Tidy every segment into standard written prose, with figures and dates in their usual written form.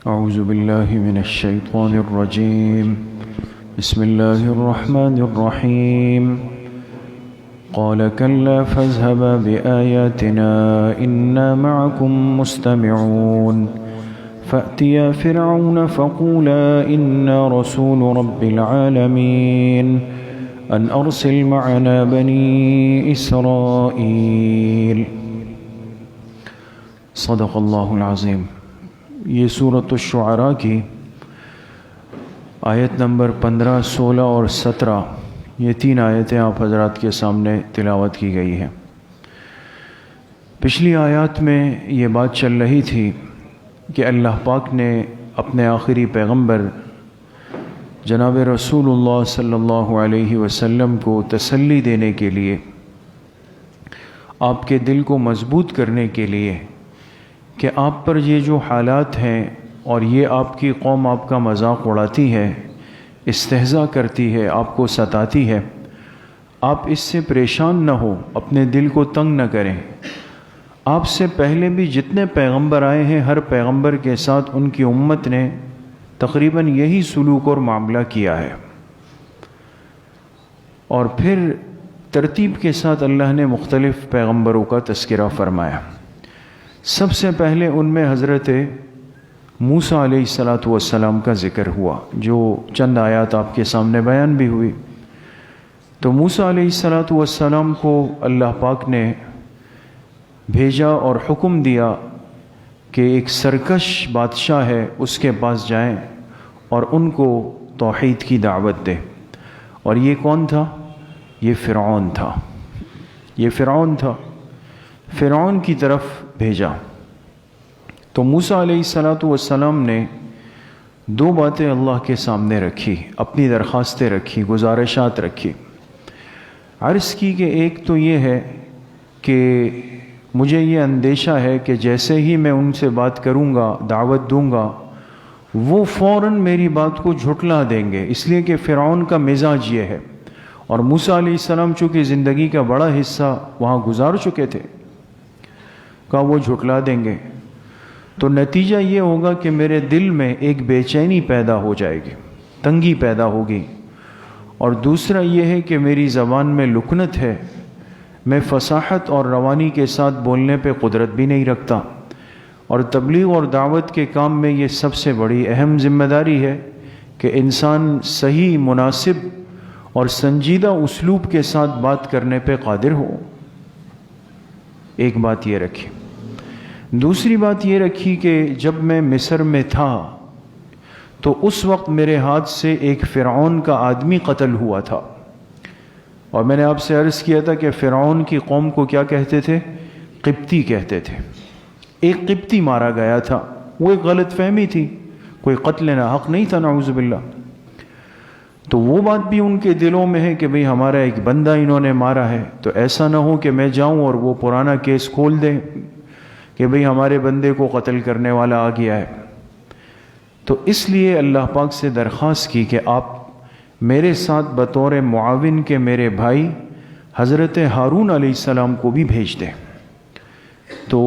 أعوذ بالله من الشيطان الرجيم. بسم الله الرحمن الرحيم. قال كلا فاذهبا بآياتنا إنا معكم مستمعون فأتيا فرعون فقولا إنا رسول رب العالمين أن أرسل معنا بني إسرائيل. صدق اللہ العظیم. یہ سورۃ الشعراء کی آیت نمبر 15، 16 اور 17 یہ 3 آیتیں آپ حضرات کے سامنے تلاوت کی گئی ہیں. پچھلی آیات میں یہ بات چل رہی تھی کہ اللہ پاک نے اپنے آخری پیغمبر جناب رسول اللہ صلی اللہ علیہ وسلم کو تسلی دینے کے لیے، آپ کے دل کو مضبوط کرنے کے لیے کہ آپ پر یہ جو حالات ہیں اور یہ آپ کی قوم آپ کا مذاق اڑاتی ہے، استہزاء کرتی ہے، آپ کو ستاتی ہے، آپ اس سے پریشان نہ ہو، اپنے دل کو تنگ نہ کریں. آپ سے پہلے بھی جتنے پیغمبر آئے ہیں، ہر پیغمبر کے ساتھ ان کی امت نے تقریباً یہی سلوک اور معاملہ کیا ہے. اور پھر ترتیب کے ساتھ اللہ نے مختلف پیغمبروں کا تذکرہ فرمایا. سب سے پہلے ان میں حضرت موسیٰ علیہ السلام کا ذکر ہوا، جو چند آیات آپ کے سامنے بیان بھی ہوئی. تو موسیٰ علیہ السلام کو اللہ پاک نے بھیجا اور حکم دیا کہ ایک سرکش بادشاہ ہے، اس کے پاس جائیں اور ان کو توحید کی دعوت دے. اور یہ کون تھا؟ یہ فرعون تھا. یہ فرعون تھا. فرعون کی طرف بھیجا. تو موسیٰ علیہ السلام نے 2 باتیں اللہ کے سامنے رکھی، اپنی درخواستیں رکھی، گزارشات رکھی. عرض کی کہ ایک تو یہ ہے کہ مجھے یہ اندیشہ ہے کہ جیسے ہی میں ان سے بات کروں گا، دعوت دوں گا، وہ فوراً میری بات کو جھٹلا دیں گے، اس لیے کہ فرعون کا مزاج یہ ہے. اور موسیٰ علیہ السلام چونکہ زندگی کا بڑا حصہ وہاں گزار چکے تھے، کہا وہ جھٹلا دیں گے. تو نتیجہ یہ ہوگا کہ میرے دل میں ایک بے چینی پیدا ہو جائے گی، تنگی پیدا ہوگی. اور دوسرا یہ ہے کہ میری زبان میں لکنت ہے، میں فصاحت اور روانی کے ساتھ بولنے پہ قدرت بھی نہیں رکھتا. اور تبلیغ اور دعوت کے کام میں یہ سب سے بڑی اہم ذمہ داری ہے کہ انسان صحیح، مناسب اور سنجیدہ اسلوب کے ساتھ بات کرنے پہ قادر ہو. ایک بات یہ رکھی. دوسری بات یہ رکھی کہ جب میں مصر میں تھا تو اس وقت میرے ہاتھ سے ایک فرعون کا آدمی قتل ہوا تھا. اور میں نے آپ سے عرض کیا تھا کہ فرعون کی قوم کو کیا کہتے تھے؟ قبطی کہتے تھے. ایک قبطی مارا گیا تھا. وہ ایک غلط فہمی تھی، کوئی قتل نہ حق نہیں تھا، نعوذ باللہ. تو وہ بات بھی ان کے دلوں میں ہے کہ بھئی ہمارا ایک بندہ انہوں نے مارا ہے، تو ایسا نہ ہو کہ میں جاؤں اور وہ پرانا کیس کھول دیں کہ بھئی ہمارے بندے کو قتل کرنے والا آ گیا ہے. تو اس لیے اللہ پاک سے درخواست کی کہ آپ میرے ساتھ بطور معاون کے میرے بھائی حضرت ہارون علیہ السلام کو بھی بھیج دیں. تو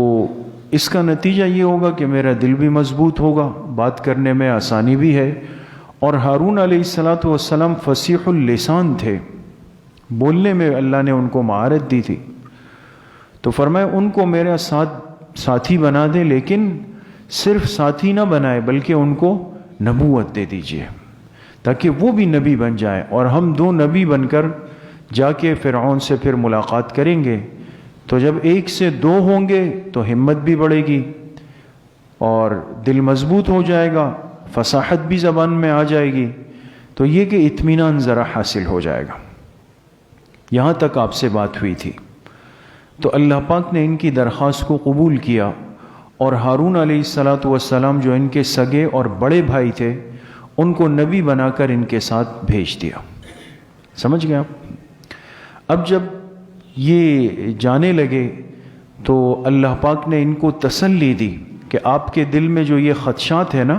اس کا نتیجہ یہ ہوگا کہ میرا دل بھی مضبوط ہوگا، بات کرنے میں آسانی بھی ہے. اور ہارون علیہ السلام فصیح اللسان تھے، بولنے میں اللہ نے ان کو مہارت دی تھی. تو فرمایا ان کو میرا ساتھی بنا دے، لیکن صرف ساتھی نہ بنائے بلکہ ان کو نبوت دے دیجیے تاکہ وہ بھی نبی بن جائے، اور ہم 2 نبی بن کر جا کے فرعون سے پھر ملاقات کریں گے. تو جب 1 سے 2 ہوں گے تو ہمت بھی بڑھے گی اور دل مضبوط ہو جائے گا، فصاحت بھی زبان میں آ جائے گی. تو یہ کہ اطمینان ذرا حاصل ہو جائے گا. یہاں تک آپ سے بات ہوئی تھی. تو اللہ پاک نے ان کی درخواست کو قبول کیا اور ہارون علیہ السلام جو ان کے سگے اور بڑے بھائی تھے، ان کو نبی بنا کر ان کے ساتھ بھیج دیا. سمجھ گئے آپ؟ اب جب یہ جانے لگے تو اللہ پاک نے ان کو تسلی دی کہ آپ کے دل میں جو یہ خدشات ہے نا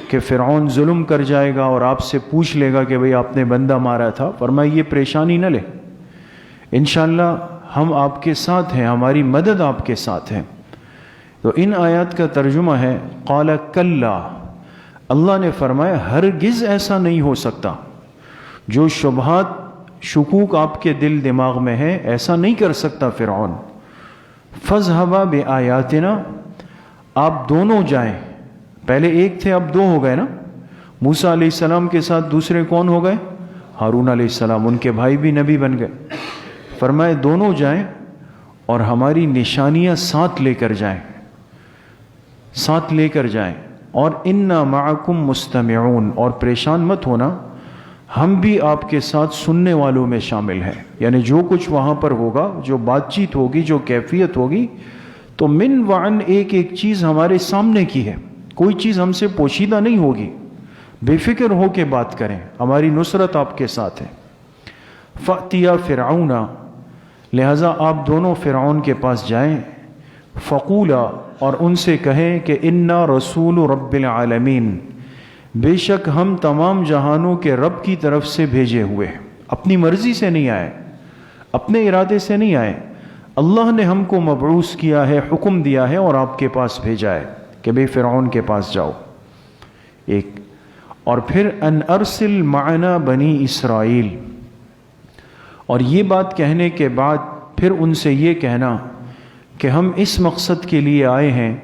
کہ فرعون ظلم کر جائے گا اور آپ سے پوچھ لے گا کہ بھئی آپ نے بندہ مارا تھا، فرمایا یہ پریشانی نہ لے، انشاءاللہ ہم آپ کے ساتھ ہیں، ہماری مدد آپ کے ساتھ ہے. تو ان آیات کا ترجمہ ہے قال کلا، اللہ نے فرمایا ہرگز ایسا نہیں ہو سکتا، جو شبہات شکوک آپ کے دل دماغ میں ہے ایسا نہیں کر سکتا فرعون۔ فَاذْهَبَا بِآيَاتِنَا، آپ دونوں جائیں، پہلے ایک تھے اب دو ہو گئے نا، موسیٰ علیہ السلام کے ساتھ دوسرے کون ہو گئے؟ ہارون علیہ السلام، ان کے بھائی بھی نبی بن گئے۔ فرمائے دونوں جائیں اور ہماری نشانیاں ساتھ لے کر جائیں، ساتھ لے کر جائیں، اور اِنَّا مَعَكُمْ مُسْتَمِعُونَ، اور پریشان مت ہونا، ہم بھی آپ کے ساتھ سننے والوں میں شامل ہیں۔ یعنی جو کچھ وہاں پر ہوگا، جو بات چیت ہوگی، جو کیفیت ہوگی، تو من وعن ایک ایک چیز ہمارے سامنے کی ہے، کوئی چیز ہم سے پوشیدہ نہیں ہوگی، بے فکر ہو کے بات کریں، ہماری نصرت آپ کے ساتھ ہے۔ فَأْتِيَا فِرْعَوْنَ، لہٰذا آپ دونوں فرعون کے پاس جائیں، فقولا، اور ان سے کہیں کہ انا رسول رب العالمین، بے شک ہم تمام جہانوں کے رب کی طرف سے بھیجے ہوئے، اپنی مرضی سے نہیں آئے، اپنے ارادے سے نہیں آئے، اللہ نے ہم کو مبعوث کیا ہے، حکم دیا ہے اور آپ کے پاس بھیجا ہے کہ بے فرعون کے پاس جاؤ۔ ایک اور پھر ان ارسل معنا بنی اسرائیل، اور یہ بات کہنے کے بعد پھر ان سے یہ کہنا کہ ہم اس مقصد کے لیے آئے ہیں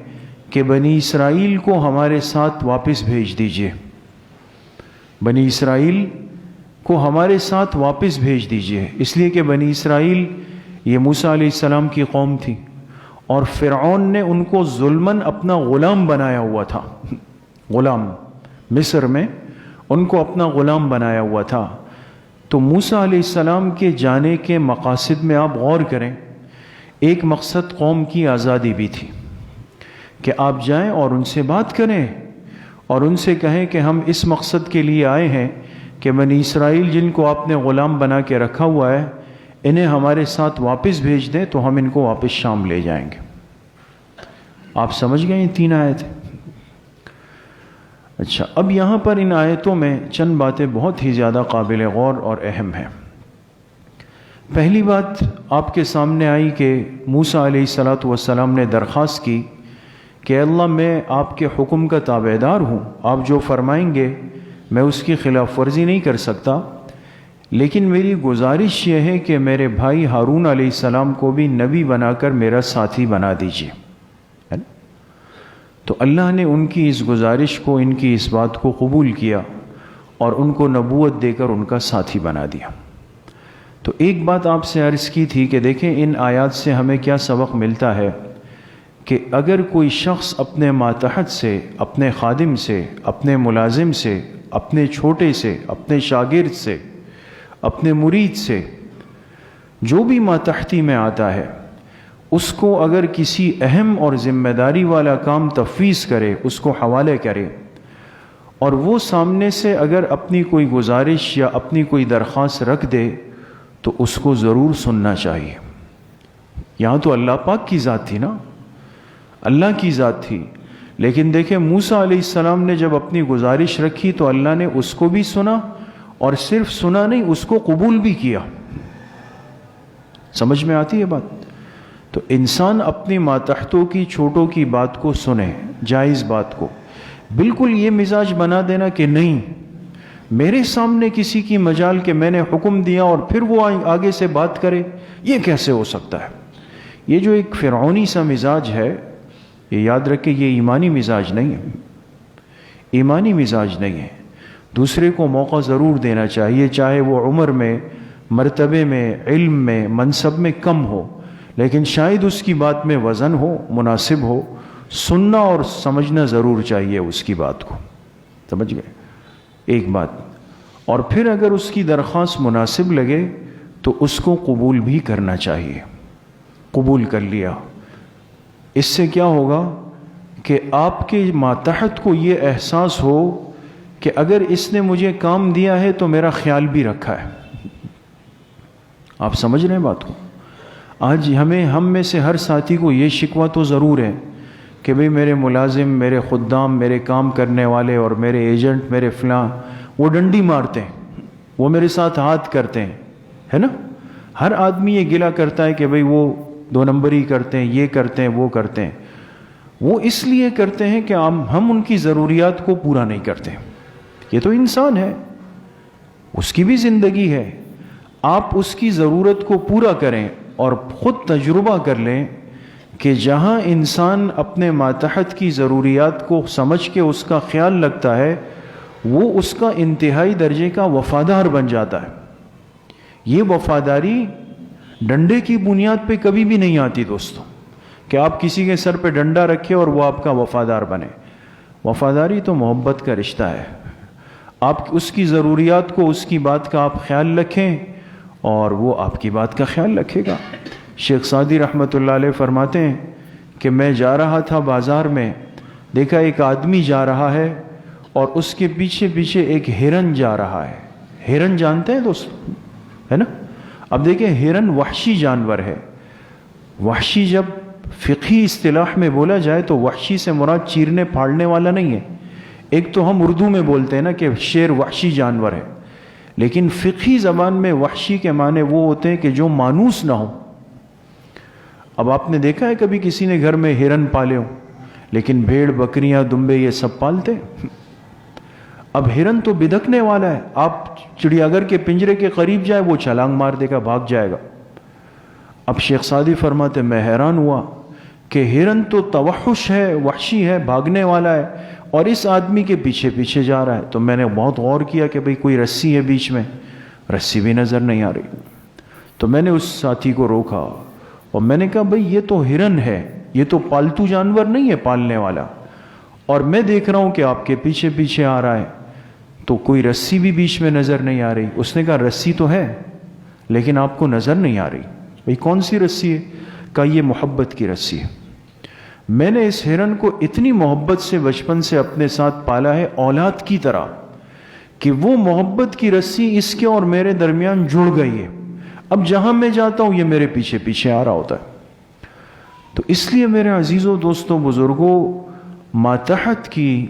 کہ بنی اسرائیل کو ہمارے ساتھ واپس بھیج دیجئے، بنی اسرائیل کو ہمارے ساتھ واپس بھیج دیجئے، اس لیے کہ بنی اسرائیل یہ موسیٰ علیہ السلام کی قوم تھی، اور فرعون نے ان کو ظلماً اپنا غلام بنایا ہوا تھا، غلام مصر میں ان کو اپنا غلام بنایا ہوا تھا۔ تو موسیٰ علیہ السلام کے جانے کے مقاصد میں آپ غور کریں، ایک مقصد قوم کی آزادی بھی تھی کہ آپ جائیں اور ان سے بات کریں اور ان سے کہیں کہ ہم اس مقصد کے لیے آئے ہیں کہ بنی اسرائیل جن کو آپ نے غلام بنا کے رکھا ہوا ہے انہیں ہمارے ساتھ واپس بھیج دیں تو ہم ان کو واپس شام لے جائیں گے۔ آپ سمجھ گئے یہ تین آیتیں؟ اچھا، اب یہاں پر ان آیتوں میں چند باتیں بہت ہی زیادہ قابل غور اور اہم ہیں۔ پہلی بات آپ کے سامنے آئی کہ موسیٰ علیہ السلام نے درخواست کی کہ اللہ میں آپ کے حکم کا تابعدار ہوں، آپ جو فرمائیں گے میں اس کی خلاف ورزی نہیں کر سکتا، لیکن میری گزارش یہ ہے کہ میرے بھائی ہارون علیہ السلام کو بھی نبی بنا کر میرا ساتھی بنا دیجیے۔ تو اللہ نے ان کی اس گزارش کو، ان کی اس بات کو قبول کیا اور ان کو نبوت دے کر ان کا ساتھی بنا دیا۔ تو ایک بات آپ سے عرض کی تھی کہ دیکھیں ان آیات سے ہمیں کیا سبق ملتا ہے کہ اگر کوئی شخص اپنے ماتحت سے، اپنے خادم سے، اپنے ملازم سے، اپنے چھوٹے سے، اپنے شاگرد سے، اپنے مرید سے، جو بھی ماتحتی میں آتا ہے، اس کو اگر کسی اہم اور ذمہ داری والا کام تفویض کرے، اس کو حوالے کرے، اور وہ سامنے سے اگر اپنی کوئی گزارش یا اپنی کوئی درخواست رکھ دے تو اس کو ضرور سننا چاہیے۔ یہاں تو اللہ پاک کی ذات تھی نا، اللہ کی ذات تھی، لیکن دیکھیں موسیٰ علیہ السلام نے جب اپنی گزارش رکھی تو اللہ نے اس کو بھی سنا، اور صرف سنا نہیں، اس کو قبول بھی کیا۔ سمجھ میں آتی ہے بات؟ تو انسان اپنی ماتحتوں کی، چھوٹوں کی بات کو سنے، جائز بات کو، بالکل یہ مزاج بنا دینا کہ نہیں میرے سامنے کسی کی مجال کہ میں نے حکم دیا اور پھر وہ آگے سے بات کرے، یہ کیسے ہو سکتا ہے؟ یہ جو ایک فرعونی سا مزاج ہے، یہ یاد رکھے یہ ایمانی مزاج نہیں ہے، ایمانی مزاج نہیں ہے۔ دوسرے کو موقع ضرور دینا چاہیے، چاہے وہ عمر میں، مرتبے میں، علم میں، منصب میں کم ہو، لیکن شاید اس کی بات میں وزن ہو، مناسب ہو، سننا اور سمجھنا ضرور چاہیے اس کی بات کو۔ سمجھ گئے؟ ایک بات، اور پھر اگر اس کی درخواست مناسب لگے تو اس کو قبول بھی کرنا چاہیے۔ قبول کر لیا، اس سے کیا ہوگا کہ آپ کے ماتحت کو یہ احساس ہو کہ اگر اس نے مجھے کام دیا ہے تو میرا خیال بھی رکھا ہے۔ آپ سمجھ رہے ہیں بات کو؟ آج ہم میں سے ہر ساتھی کو یہ شکوہ تو ضرور ہے کہ بھئی میرے ملازم، میرے خدام، میرے کام کرنے والے اور میرے ایجنٹ، میرے فلاں، وہ ڈنڈی مارتے ہیں، وہ میرے ساتھ ہاتھ کرتے ہیں، ہے نا؟ ہر آدمی یہ گلہ کرتا ہے کہ بھئی وہ دو نمبری کرتے ہیں، یہ کرتے ہیں، وہ کرتے ہیں۔ وہ اس لیے کرتے ہیں کہ ہم ان کی ضروریات کو پورا نہیں کرتے. یہ تو انسان ہے, اس کی بھی زندگی ہے. آپ اس کی ضرورت کو پورا کریں اور خود تجربہ کر لیں کہ جہاں انسان اپنے ماتحت کی ضروریات کو سمجھ کے اس کا خیال رکھتا ہے, وہ اس کا انتہائی درجے کا وفادار بن جاتا ہے. یہ وفاداری ڈنڈے کی بنیاد پہ کبھی بھی نہیں آتی دوستوں, کہ آپ کسی کے سر پہ ڈنڈا رکھیں اور وہ آپ کا وفادار بنے. وفاداری تو محبت کا رشتہ ہے. آپ اس کی ضروریات کو, اس کی بات کا آپ خیال رکھیں اور وہ آپ کی بات کا خیال رکھے گا. شیخ سعدی رحمۃ اللہ علیہ فرماتے ہیں کہ میں جا رہا تھا بازار میں, دیکھا ایک آدمی جا رہا ہے اور اس کے پیچھے پیچھے ایک ہرن جا رہا ہے. ہرن جانتے ہیں دوست, ہے نا؟ اب دیکھیں, ہرن وحشی جانور ہے. وحشی جب فقہی اصطلاح میں بولا جائے تو وحشی سے مراد چیرنے پھاڑنے والا نہیں ہے. ایک تو ہم اردو میں بولتے ہیں نا کہ شیر وحشی جانور ہے, لیکن فقہی زبان میں وحشی کے معنی وہ ہوتے ہیں کہ جو مانوس نہ ہو. اب آپ نے دیکھا ہے کبھی کسی نے گھر میں ہرن پالے ہو, لیکن بھیڑ بکریاں دمبے یہ سب پالتے. اب ہرن تو بدکنے والا ہے, آپ چڑیا گھر کے پنجرے کے قریب جائے وہ چھلانگ مار دے گا, بھاگ جائے گا. اب شیخ سعدی فرماتے میں حیران ہوا کہ ہرن تو توحش ہے, وحشی ہے, بھاگنے والا ہے, اور اس آدمی کے پیچھے پیچھے جا رہا ہے. تو میں نے بہت غور کیا کہ بھئی کوئی رسی ہے بیچ میں, رسی بھی نظر نہیں آ رہی. تو میں نے اس ساتھی کو روکا اور میں نے کہا بھئی یہ تو ہرن ہے, یہ تو پالتو جانور نہیں ہے پالنے والا, اور میں دیکھ رہا ہوں کہ آپ کے پیچھے پیچھے آ رہا ہے, تو کوئی رسی بھی بیچ میں نظر نہیں آ رہی. اس نے کہا رسی تو ہے لیکن آپ کو نظر نہیں آ رہی. بھئی کون سی رسی ہے؟ کہا یہ محبت کی رسی ہے. میں نے اس ہرن کو اتنی محبت سے بچپن سے اپنے ساتھ پالا ہے, اولاد کی طرح, کہ وہ محبت کی رسی اس کے اور میرے درمیان جڑ گئی ہے. اب جہاں میں جاتا ہوں یہ میرے پیچھے پیچھے آ رہا ہوتا ہے. تو اس لیے میرے عزیزوں, دوستوں, بزرگوں, ماتحت کی,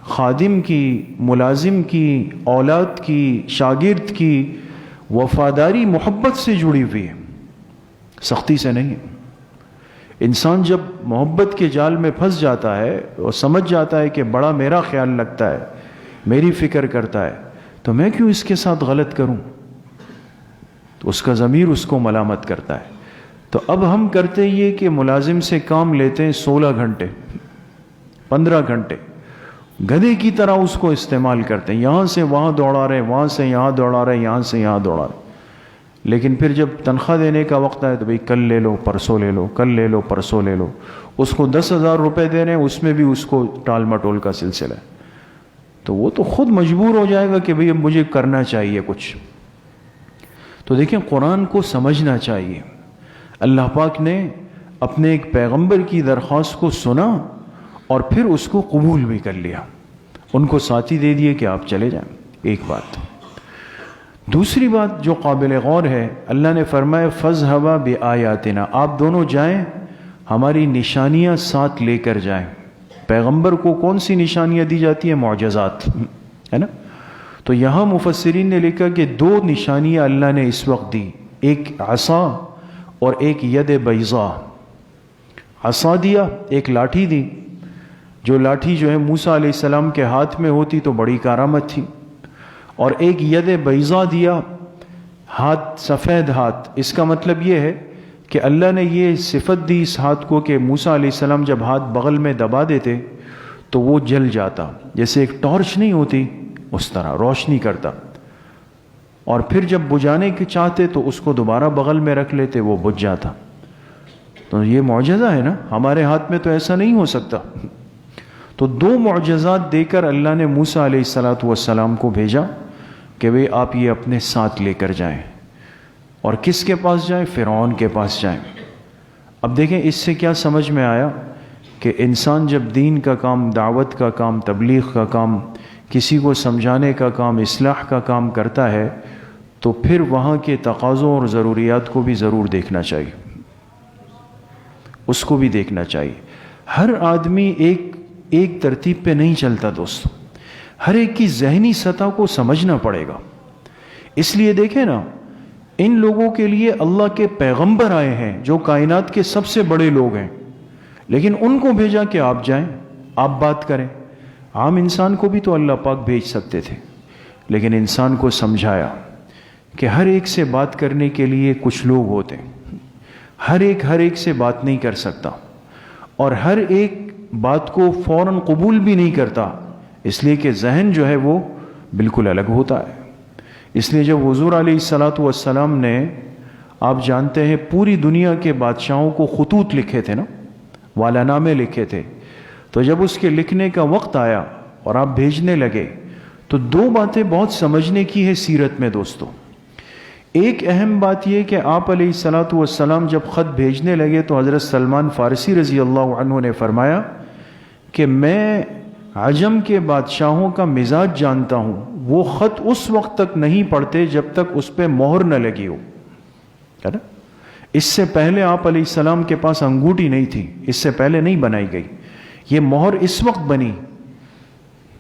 خادم کی, ملازم کی, اولاد کی, شاگرد کی وفاداری محبت سے جڑی ہوئی ہے, سختی سے نہیں ہے. انسان جب محبت کے جال میں پھنس جاتا ہے اور سمجھ جاتا ہے کہ بڑا میرا خیال رکھتا ہے, میری فکر کرتا ہے, تو میں کیوں اس کے ساتھ غلط کروں, تو اس کا ضمیر اس کو ملامت کرتا ہے. تو اب ہم کرتے یہ کہ ملازم سے کام لیتے ہیں 16 گھنٹے 15 گھنٹے, گدھے کی طرح اس کو استعمال کرتے ہیں, یہاں سے وہاں دوڑا رہے, وہاں سے یہاں دوڑا رہے, یہاں سے یہاں دوڑا رہے. لیکن پھر جب تنخواہ دینے کا وقت آئے تو بھئی کل لے لو, پرسوں لے لو, کل لے لو, پرسوں لے لو. اس کو 10,000 روپے دے رہے ہیں, اس میں بھی اس کو ٹال مٹول کا سلسلہ ہے. تو وہ تو خود مجبور ہو جائے گا کہ بھئی اب مجھے کرنا چاہیے کچھ. تو دیکھیں, قرآن کو سمجھنا چاہیے. اللہ پاک نے اپنے ایک پیغمبر کی درخواست کو سنا اور پھر اس کو قبول بھی کر لیا, ان کو ساتھی دے دیے کہ آپ چلے جائیں. ایک بات. دوسری بات جو قابل غور ہے, اللہ نے فرمایا فَاذْهَبَا بِآيَاتِنَا, آپ دونوں جائیں, ہماری نشانیاں ساتھ لے کر جائیں. پیغمبر کو کون سی نشانیاں دی جاتی ہیں؟ معجزات, ہے نا. تو یہاں مفسرین نے لکھا کہ 2 نشانیاں اللہ نے اس وقت دی, ایک عصا اور ایک ید بیضاء. عصا دیا, ایک لاٹھی دی, جو لاٹھی جو ہے موسیٰ علیہ السلام کے ہاتھ میں ہوتی تو بڑی کارآمد تھی. اور ایک ید بیضاء دیا, ہاتھ سفید ہاتھ. اس کا مطلب یہ ہے کہ اللہ نے یہ صفت دی اس ہاتھ کو کہ موسیٰ علیہ السلام جب ہاتھ بغل میں دبا دیتے تو وہ جل جاتا, جیسے ایک ٹارچ نہیں ہوتی اس طرح روشنی کرتا, اور پھر جب بجھانے کے چاہتے تو اس کو دوبارہ بغل میں رکھ لیتے, وہ بجھ جاتا. تو یہ معجزہ ہے نا, ہمارے ہاتھ میں تو ایسا نہیں ہو سکتا. تو 2 معجزات دے کر اللہ نے موسیٰ علیہ السلام کو بھیجا کہ بھئی آپ یہ اپنے ساتھ لے کر جائیں. اور کس کے پاس جائیں؟ فرعون کے پاس جائیں. اب دیکھیں اس سے کیا سمجھ میں آیا کہ انسان جب دین کا کام, دعوت کا کام, تبلیغ کا کام, کسی کو سمجھانے کا کام, اصلاح کا کام کرتا ہے تو پھر وہاں کے تقاضوں اور ضروریات کو بھی ضرور دیکھنا چاہیے, اس کو بھی دیکھنا چاہیے. ہر آدمی ایک ترتیب پہ نہیں چلتا دوستو, ہر ایک کی ذہنی سطح کو سمجھنا پڑے گا. اس لیے دیکھیں نا, ان لوگوں کے لیے اللہ کے پیغمبر آئے ہیں جو کائنات کے سب سے بڑے لوگ ہیں. لیکن ان کو بھیجا کہ آپ جائیں، آپ بات کریں۔ عام انسان کو بھی تو اللہ پاک بھیج سکتے تھے، لیکن انسان کو سمجھایا کہ ہر ایک سے بات کرنے کے لیے کچھ لوگ ہوتے ہیں، ہر ایک سے بات نہیں کر سکتا، اور ہر ایک بات کو فوراً قبول بھی نہیں کرتا، اس لیے کہ ذہن جو ہے وہ بالکل الگ ہوتا ہے۔ اس لیے جب حضور علیہ السلام نے، آپ جانتے ہیں، پوری دنیا کے بادشاہوں کو خطوط لکھے تھے نا، والا نامے لکھے تھے، تو جب اس کے لکھنے کا وقت آیا اور آپ بھیجنے لگے تو دو باتیں بہت سمجھنے کی ہے سیرت میں دوستو۔ ایک اہم بات یہ کہ آپ علیہ السلام جب خط بھیجنے لگے تو حضرت سلمان فارسی رضی اللہ عنہ نے فرمایا کہ میں عجم کے بادشاہوں کا مزاج جانتا ہوں، وہ خط اس وقت تک نہیں پڑھتے جب تک اس پہ مہر نہ لگی ہو، ہے نا؟ اس سے پہلے آپ علیہ السلام کے پاس انگوٹھی نہیں تھی، اس سے پہلے نہیں بنائی گئی، یہ مہر اس وقت بنی،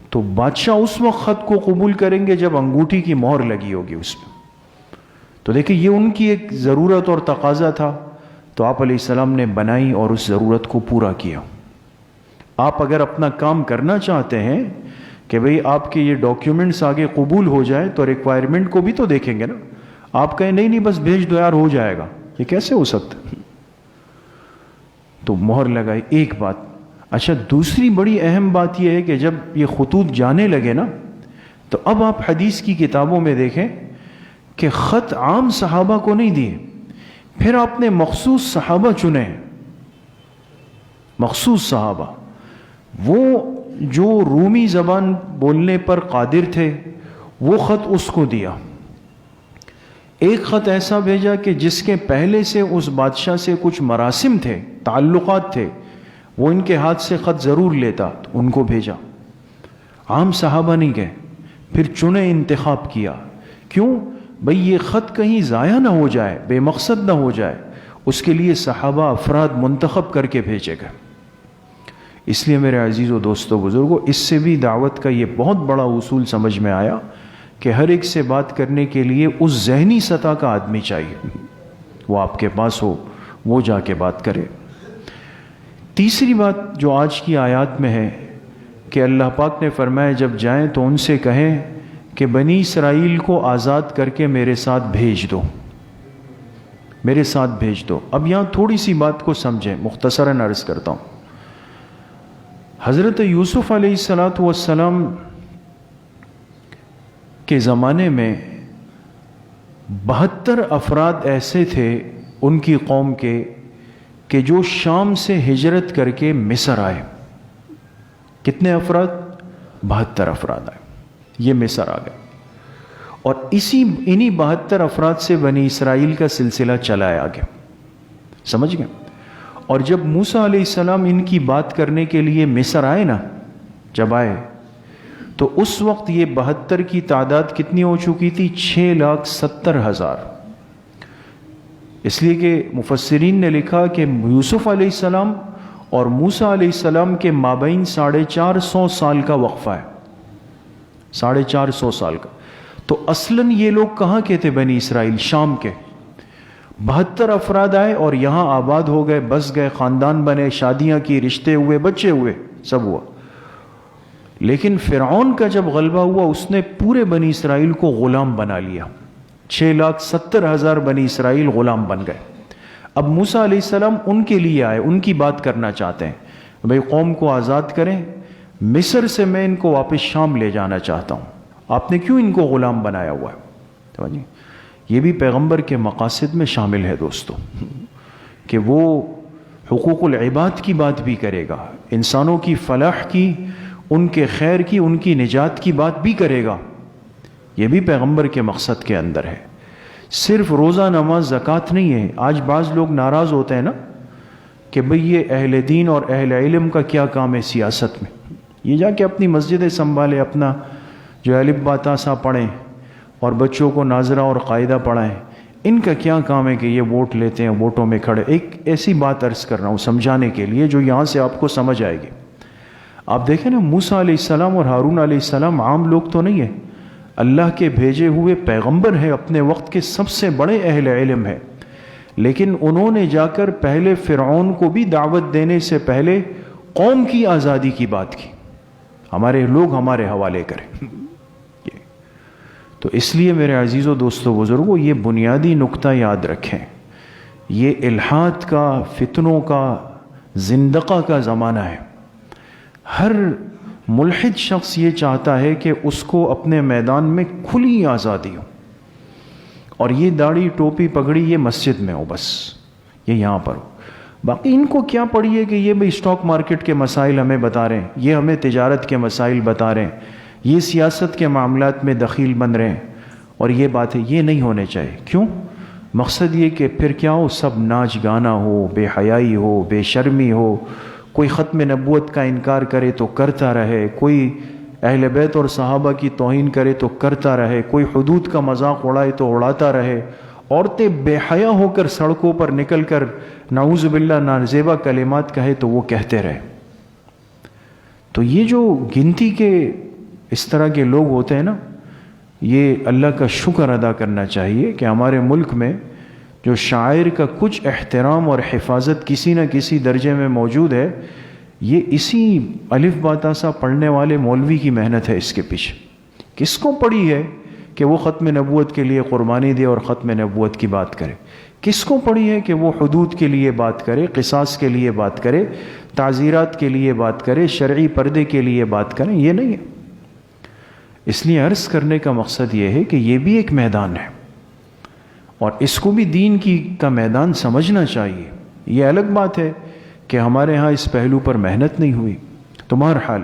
تو بادشاہ اس وقت خط کو قبول کریں گے جب انگوٹھی کی مہر لگی ہوگی اس میں۔ تو دیکھیں یہ ان کی ایک ضرورت اور تقاضا تھا، تو آپ علیہ السلام نے بنائی اور اس ضرورت کو پورا کیا۔ آپ اگر اپنا کام کرنا چاہتے ہیں کہ بھئی آپ کے یہ ڈاکیومنٹس آگے قبول ہو جائے تو ریکوائرمنٹ کو بھی تو دیکھیں گے نا۔ آپ کہیں نہیں بس بھیج دو یار ہو جائے گا، یہ کیسے ہو سکتا؟ تو مہر لگائی، ایک بات۔ اچھا، دوسری بڑی اہم بات یہ ہے کہ جب یہ خطوط جانے لگے نا، تو اب آپ حدیث کی کتابوں میں دیکھیں کہ خط عام صحابہ کو نہیں دیے، پھر آپ نے مخصوص صحابہ چنے، مخصوص صحابہ، وہ جو رومی زبان بولنے پر قادر تھے، وہ خط اس کو دیا۔ ایک خط ایسا بھیجا کہ جس کے پہلے سے اس بادشاہ سے کچھ مراسم تھے، تعلقات تھے، وہ ان کے ہاتھ سے خط ضرور لیتا، تو ان کو بھیجا۔ عام صحابہ نہیں گئے، پھر چنے، انتخاب کیا۔ کیوں؟ بھئی یہ خط کہیں ضائع نہ ہو جائے، بے مقصد نہ ہو جائے، اس کے لیے صحابہ افراد منتخب کر کے بھیجے گئے۔ اس لیے میرے عزیز و دوستو بزرگوں، اس سے بھی دعوت کا یہ بہت بڑا اصول سمجھ میں آیا کہ ہر ایک سے بات کرنے کے لیے اس ذہنی سطح کا آدمی چاہیے، وہ آپ کے پاس ہو، وہ جا کے بات کرے۔ تیسری بات جو آج کی آیات میں ہے کہ اللہ پاک نے فرمایا جب جائیں تو ان سے کہیں کہ بنی اسرائیل کو آزاد کر کے میرے ساتھ بھیج دو، میرے ساتھ بھیج دو۔ اب یہاں تھوڑی سی بات کو سمجھیں، مختصراً عرض کرتا ہوں۔ حضرت یوسف علیہ السلام کے زمانے میں 72 افراد ایسے تھے ان کی قوم کے کہ جو شام سے ہجرت کر کے مصر آئے۔ کتنے افراد؟ 72 افراد آئے، یہ مصر آ گئے، اور انہی 72 افراد سے بنی اسرائیل کا سلسلہ چلا آگے، سمجھ گئے؟ اور جب موسیٰ علیہ السلام ان کی بات کرنے کے لیے مصر آئے نا، جب آئے تو اس وقت یہ 72 کی تعداد کتنی ہو چکی تھی؟ 6,70,000۔ اس لیے کہ مفسرین نے لکھا کہ یوسف علیہ السلام اور موسیٰ علیہ السلام کے مابین 450 سال کا وقفہ ہے، 450 سال کا۔ تو اصلاً یہ لوگ کہاں کے تھے؟ بنی اسرائیل، شام کے۔ 72 افراد آئے اور یہاں آباد ہو گئے، بس گئے، خاندان بنے، شادیاں کی، رشتے ہوئے، بچے ہوئے، سب ہوا۔ لیکن فرعون کا جب غلبہ ہوا اس نے پورے بنی اسرائیل کو غلام بنا لیا، 6,70,000 بنی اسرائیل غلام بن گئے۔ اب موسیٰ علیہ السلام ان کے لیے آئے، ان کی بات کرنا چاہتے ہیں، بھئی قوم کو آزاد کریں، مصر سے میں ان کو واپس شام لے جانا چاہتا ہوں، آپ نے کیوں ان کو غلام بنایا ہوا ہے؟ یہ بھی پیغمبر کے مقاصد میں شامل ہے دوستو، کہ وہ حقوق العباد کی بات بھی کرے گا، انسانوں کی فلاح کی، ان کے خیر کی، ان کی نجات کی بات بھی کرے گا، یہ بھی پیغمبر کے مقصد کے اندر ہے۔ صرف روزہ، نماز، زکوٰۃ نہیں ہے۔ آج بعض لوگ ناراض ہوتے ہیں نا کہ بھئی یہ اہل دین اور اہل علم کا کیا کام ہے سیاست میں، یہ جا کے اپنی مسجدیں سنبھالے، اپنا جو الف با تا سا پڑھیں اور بچوں کو ناظرہ اور قاعدہ پڑھائیں، ان کا کیا کام ہے کہ یہ ووٹ لیتے ہیں، ووٹوں میں کھڑے۔ ایک ایسی بات عرض کر رہا ہوں سمجھانے کے لیے جو یہاں سے آپ کو سمجھ آئے گی۔ آپ دیکھیں نا، موسیٰ علیہ السلام اور ہارون علیہ السلام عام لوگ تو نہیں ہیں، اللہ کے بھیجے ہوئے پیغمبر ہیں، اپنے وقت کے سب سے بڑے اہل علم ہیں، لیکن انہوں نے جا کر پہلے فرعون کو بھی دعوت دینے سے پہلے قوم کی آزادی کی بات کی، ہمارے لوگ ہمارے حوالے کریں۔ تو اس لیے میرے عزیزوں دوستوں بزرگوں، یہ بنیادی نقطہ یاد رکھیں، یہ الحاد کا، فتنوں کا، زندقہ کا زمانہ ہے۔ ہر ملحد شخص یہ چاہتا ہے کہ اس کو اپنے میدان میں کھلی آزادی ہو، اور یہ داڑھی ٹوپی پگڑی یہ مسجد میں ہو، بس یہ یہاں پر ہو۔ باقی ان کو کیا پڑی ہے کہ یہ بھی اسٹاک مارکیٹ کے مسائل ہمیں بتا رہے ہیں، یہ ہمیں تجارت کے مسائل بتا رہے ہیں، یہ سیاست کے معاملات میں دخیل بن رہے ہیں، اور یہ باتیں یہ نہیں ہونے چاہیے۔ کیوں؟ مقصد یہ کہ پھر کیا ہو، سب ناچ گانا ہو، بے حیائی ہو، بے شرمی ہو، کوئی ختم نبوت کا انکار کرے تو کرتا رہے، کوئی اہل بیت اور صحابہ کی توہین کرے تو کرتا رہے، کوئی حدود کا مذاق اڑائے تو اڑاتا رہے، عورتیں بے حیا ہو کر سڑکوں پر نکل کر نعوذ باللہ نازیبا کلمات کہے تو وہ کہتے رہے۔ تو یہ جو گنتی کے اس طرح کے لوگ ہوتے ہیں نا، یہ اللہ کا شکر ادا کرنا چاہیے کہ ہمارے ملک میں جو شاعر کا کچھ احترام اور حفاظت کسی نہ کسی درجے میں موجود ہے، یہ اسی الف با تا سا پڑھنے والے مولوی کی محنت ہے۔ اس کے پیچھے کس کو پڑی ہے کہ وہ ختم نبوت کے لیے قربانی دے اور ختم نبوت کی بات کرے؟ کس کو پڑی ہے کہ وہ حدود کے لیے بات کرے، قصاص کے لیے بات کرے، تعزیرات کے لیے بات کرے، شرعی پردے کے لیے بات کریں؟ یہ نہیں ہے۔ اس لیے عرض کرنے کا مقصد یہ ہے کہ یہ بھی ایک میدان ہے، اور اس کو بھی دین کا میدان سمجھنا چاہیے۔ یہ الگ بات ہے کہ ہمارے ہاں اس پہلو پر محنت نہیں ہوئی۔ تو بہرحال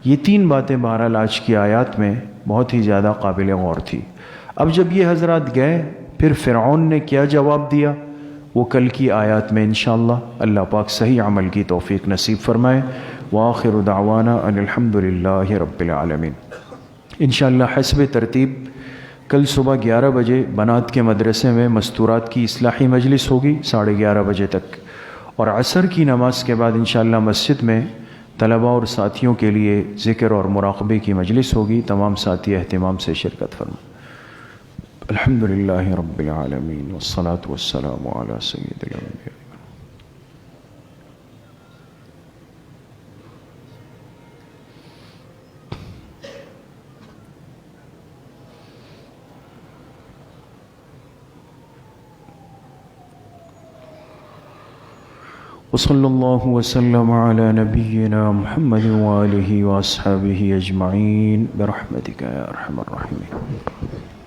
یہ تین باتیں بہرحال آج کی آیات میں بہت ہی زیادہ قابل غور تھی۔ اب جب یہ حضرات گئے، پھر فرعون نے کیا جواب دیا، وہ کل کی آیات میں انشاءاللہ اللہ پاک صحیح عمل کی توفیق نصیب فرمائے۔ وآخر دعوانا ان الحمد للہ رب العالمین۔ انشاءاللہ حسب ترتیب کل صبح 11 بجے بنات کے مدرسے میں مستورات کی اصلاحی مجلس ہوگی 11:30 بجے تک، اور عصر کی نماز کے بعد انشاءاللہ مسجد میں طلباء اور ساتھیوں کے لیے ذکر اور مراقبے کی مجلس ہوگی۔ تمام ساتھی اہتمام سے شرکت فرمائیں۔ الحمدللہ رب العالمین والصلاة والسلام علی سید الانبیاء۔ وصلی اللہ وسلم علی نبینا محمد وآلہ واصحابہ اجمعین برحمتک یا ارحم الراحمین۔